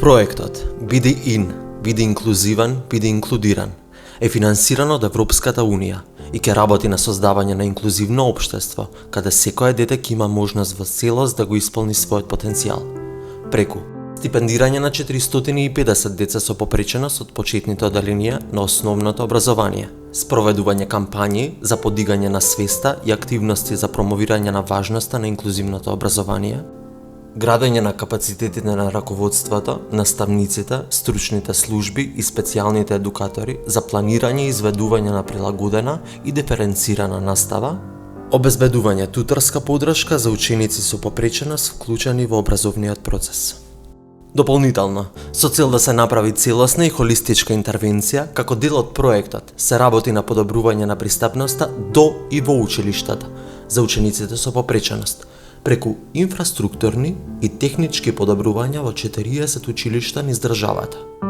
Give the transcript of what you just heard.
Проектот Биди ин, биди инклузивен, биди инклудиран е финансиран од Европската Унија и ќе работи на создавање на инклузивно општество, каде секое дете ќе има можност во целост да го исполни својот потенцијал. Преку стипендирање на 450 деца со попреченост од почетните оделенија на основното образование, спроведување кампањи за подигање на свеста и активности за промовирање на важноста на инклузивното образование, градење на капацитетите на раководството, наставниците, стручните служби и специјалните едукатори за планирање и изведување на прилагодена и диференцирана настава, обезбедување туторска поддршка за ученици со попреченост вклучени во образовниот процес. Дополнително, со цел да се направи целосна и холистичка интервенција, како дел од проектот се работи на подобрување на пристапноста до и во училиштата за учениците со попреченост, преку инфраструктурни и технички подобрувања во 40 училишта низ државата.